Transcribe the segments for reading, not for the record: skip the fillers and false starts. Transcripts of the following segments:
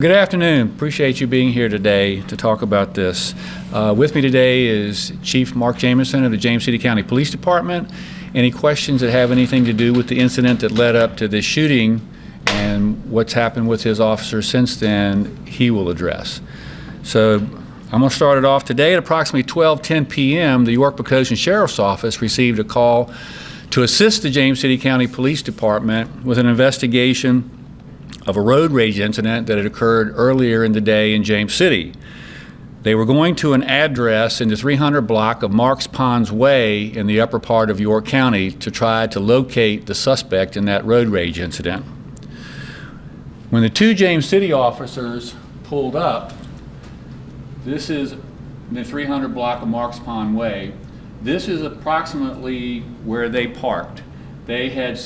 Good afternoon. Appreciate you being here today to talk about this. With me today is Chief Mark Jameson of the James City County Police Department. Any questions that have anything to do with the incident that led up to this shooting and what's happened with his officers since then, he will address. So I'm going to start it off today at approximately 12:10 p.m. The York-Poquoson Sheriff's Office received a call to assist the James City County Police Department with an investigation of a road rage incident that had occurred earlier in the day in James City. They were going to an address in the 300 block of Marks Ponds Way in the upper part of York County to try to locate the suspect in that road rage incident. When the two James City officers pulled up, this is the 300 block of Marks Pond Way. This is approximately where they parked. They had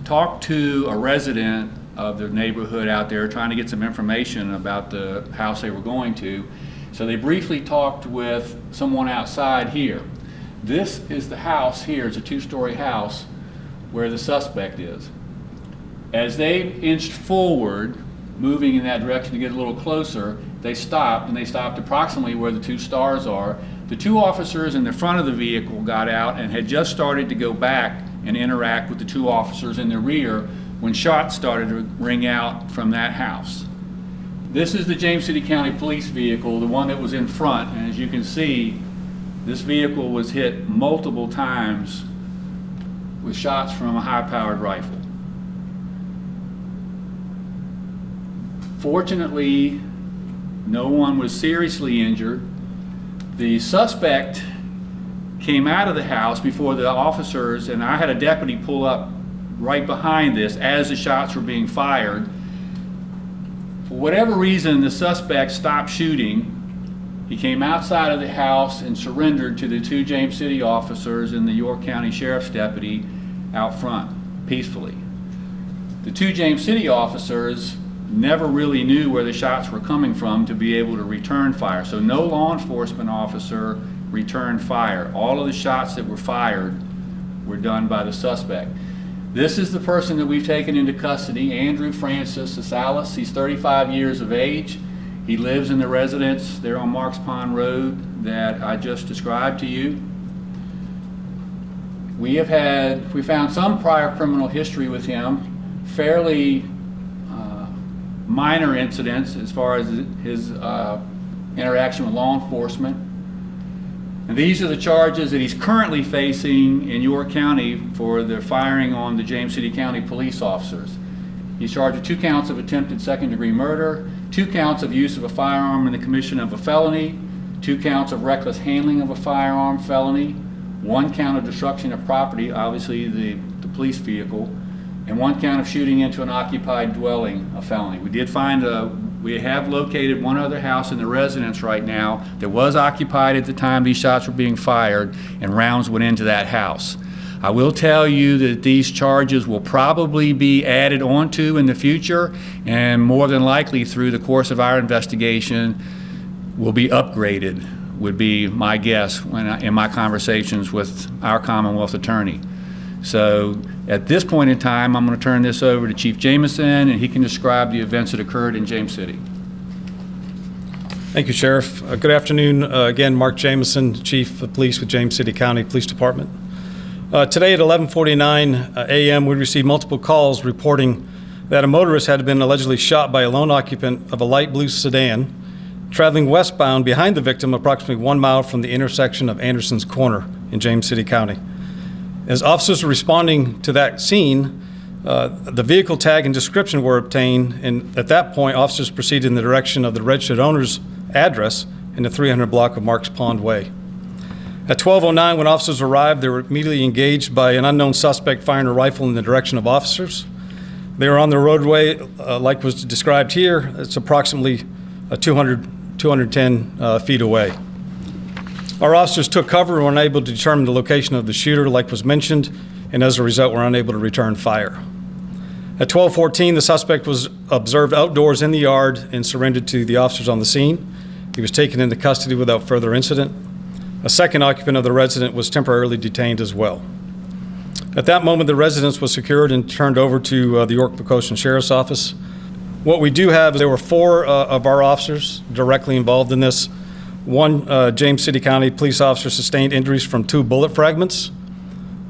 talked to a resident of the neighborhood out there trying to get some information about the house they were going to. So they briefly talked with someone outside here. This is the house here. It's a two-story house where the suspect is. As they inched forward, moving in that direction to get a little closer, they stopped, and they stopped approximately where the two stars are. The two officers in the front of the vehicle got out and had just started to go back and interact with the two officers in the rear when shots started to ring out from that house. This is the James City County Police vehicle, the one that was in front, and as you can see, this vehicle was hit multiple times with shots from a high-powered rifle. Fortunately, no one was seriously injured. The suspect came out of the house before the officers, and I had a deputy pull up right behind this as the shots were being fired. For whatever reason, the suspect stopped shooting. He came outside of the house and surrendered to the two James City officers and the York County Sheriff's deputy out front, peacefully. The two James City officers never really knew where the shots were coming from to be able to return fire. So no law enforcement officer returned fire. All of the shots that were fired were done by the suspect. This is the person that we've taken into custody, Andrew Francis Salas. He's 35 years of age. He lives in the residence there on Marks Pond Road that I just described to you. We found some prior criminal history with him, fairly minor incidents as far as his interaction with law enforcement. And these are the charges that he's currently facing in York County for the firing on the James City County police officers. He's charged with 2 counts of attempted second-degree murder, 2 counts of use of a firearm in the commission of a felony, 2 counts of reckless handling of a firearm felony, 1 count of destruction of property, obviously the police vehicle, and 1 count of shooting into an occupied dwelling, a felony. We have located 1 other house in the residence right now that was occupied at the time these shots were being fired, and rounds went into that house. I will tell you that these charges will probably be added onto in the future, and more than likely through the course of our investigation will be upgraded, would be my guess in my conversations with our Commonwealth attorney. So at this point in time, I'm going to turn this over to Chief Jameson, and he can describe the events that occurred in James City. Thank you, Sheriff. Good afternoon. Again, Mark Jameson, Chief of Police with James City County Police Department. Today at 11:49 a.m., we received multiple calls reporting that a motorist had been allegedly shot by a lone occupant of a light blue sedan traveling westbound behind the victim approximately 1 mile from the intersection of Anderson's Corner in James City County. As officers were responding to that scene, the vehicle tag and description were obtained, and at that point, officers proceeded in the direction of the registered owner's address in the 300 block of Marks Pond Way. At 12:09, when officers arrived, they were immediately engaged by an unknown suspect firing a rifle in the direction of officers. They were on the roadway, like was described here. It's approximately 210 feet away. Our officers took cover and were unable to determine the location of the shooter, like was mentioned, and as a result, were unable to return fire. At 12:14, the suspect was observed outdoors in the yard and surrendered to the officers on the scene. He was taken into custody without further incident. A second occupant of the residence was temporarily detained as well. At that moment, the residence was secured and turned over to the York-Poquoson Sheriff's Office. What we do have is there were four of our officers directly involved in this. One James City County police officer sustained injuries from 2 bullet fragments,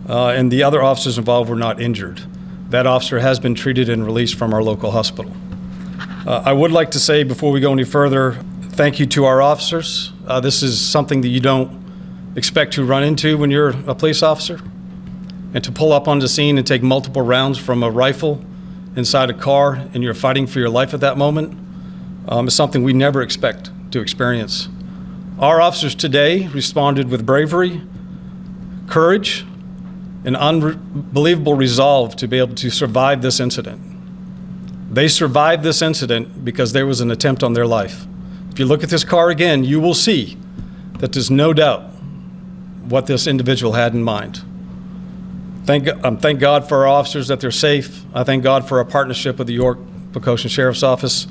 and the other officers involved were not injured. That officer has been treated and released from our local hospital. I would like to say, before we go any further, thank you to our officers. This is something that you don't expect to run into when you're a police officer. And to pull up on the scene and take multiple rounds from a rifle inside a car and you're fighting for your life at that moment is something we never expect to experience. Our officers today responded with bravery, courage, and unbelievable resolve to be able to survive this incident. They survived this incident because there was an attempt on their life. If you look at this car again, you will see that there's no doubt what this individual had in mind. Thank God for our officers that they're safe. I thank God for our partnership with the York-Poquoson Sheriff's Office.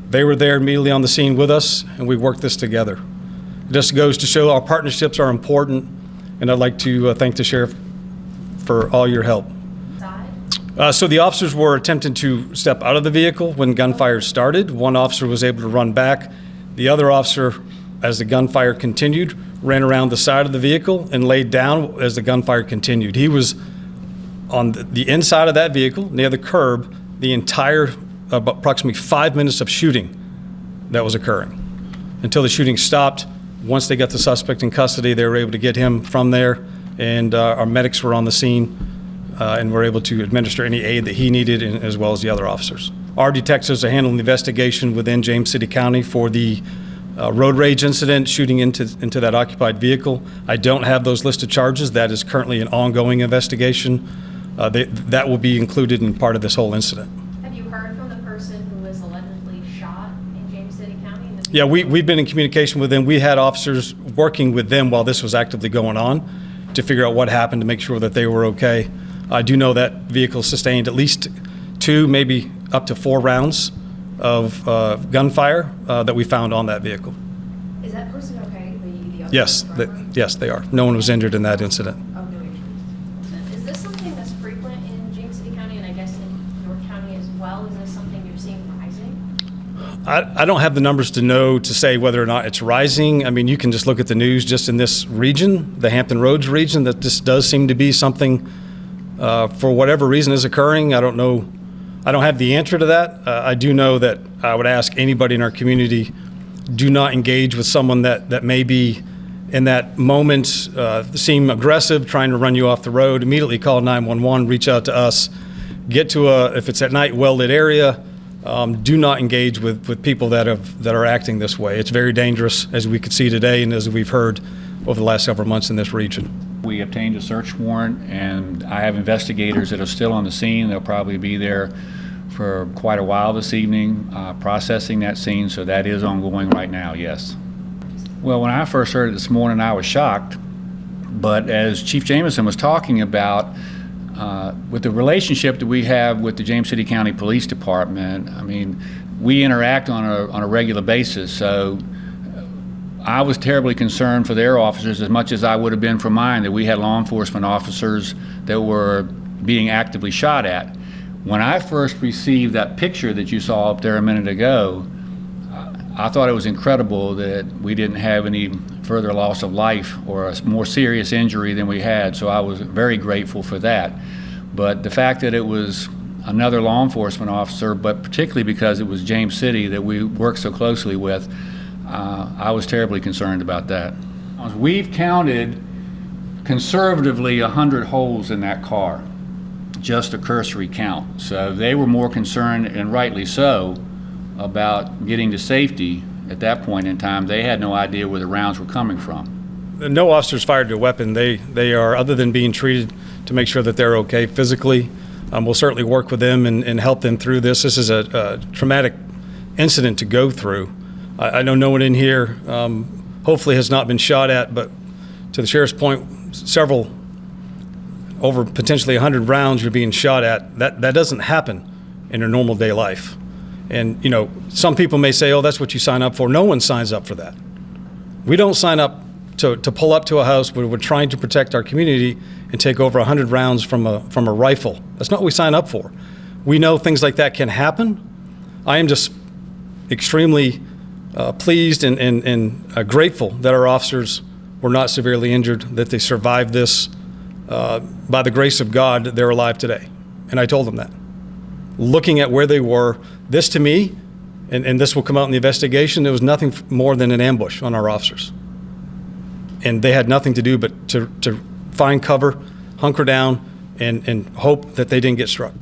They were there immediately on the scene with us, and we worked this together. It just goes to show our partnerships are important, and I'd like to thank the Sheriff for all your help. So the officers were attempting to step out of the vehicle when gunfire started. One officer was able to run back. The other officer, as the gunfire continued, ran around the side of the vehicle and laid down as the gunfire continued. He was on the inside of that vehicle, near the curb, the entire approximately 5 minutes of shooting that was occurring. Until the shooting stopped, once they got the suspect in custody, they were able to get him from there, and our medics were on the scene and were able to administer any aid that he needed, as well as the other officers. Our detectives are handling the investigation within James City County for the road rage incident, shooting into that occupied vehicle. I don't have those listed charges. That is currently an ongoing investigation. That will be included in part of this whole incident. Have you heard from the person who was allegedly shot in James City County? Yeah, we've been in communication with them. We had officers working with them while this was actively going on to figure out what happened, to make sure that they were okay. I do know that vehicle sustained at least 2, maybe up to 4 rounds of gunfire that we found on that vehicle. Is that person okay? The Yes, yes, they are. No one was injured in that incident. Oh, no injuries. Is this something that's frequent in James City County, and I guess in York County as well? Is this something you're seeing rising? I don't have the numbers to say whether or not it's rising. I mean, you can just look at the news just in this region, the Hampton Roads region, that this does seem to be something, for whatever reason, is occurring. I don't know. I don't have the answer to that. I do know that I would ask anybody in our community, do not engage with someone that may be in that moment, seem aggressive, trying to run you off the road. Immediately call 911, reach out to us, get to if it's at night, well-lit area. Do not engage with people that are acting this way. It's very dangerous, as we could see today and as we've heard over the last several months in this region. We obtained a search warrant, and I have investigators that are still on the scene. They'll probably be there for quite a while this evening, processing that scene, so that is ongoing right now, yes. Well, when I first heard it this morning, I was shocked, but as Chief Jameson was talking about, with the relationship that we have with the James City County Police Department, I mean, we interact on a regular basis, so I was terribly concerned for their officers as much as I would have been for mine, that we had law enforcement officers that were being actively shot at. When I first received that picture that you saw up there a minute ago, I thought it was incredible that we didn't have any further loss of life or a more serious injury than we had, so I was very grateful for that. But the fact that it was another law enforcement officer, but particularly because it was James City that we work so closely with, I was terribly concerned about that. We've counted conservatively 100 holes in that car, just a cursory count. So they were more concerned, and rightly so, about getting to safety at that point in time. They had no idea where the rounds were coming from. No officers fired a weapon. They are, other than being treated to make sure that they're okay physically. We'll certainly work with them and help them through this. This is a traumatic incident to go through. I know no one in here hopefully has not been shot at, but to the Sheriff's point, over potentially 100 rounds you're being shot at. That doesn't happen in a normal day life. And, you know, some people may say, oh, that's what you sign up for. No one signs up for that. We don't sign up to pull up to a house where we're trying to protect our community and take over 100 rounds from a rifle. That's not what we sign up for. We know things like that can happen, I am just extremely pleased and grateful that our officers were not severely injured, that they survived this. By the grace of God, they're alive today. And I told them that. Looking at where they were, this to me, and this will come out in the investigation, it was nothing more than an ambush on our officers. And they had nothing to do but to find cover, hunker down, and hope that they didn't get struck.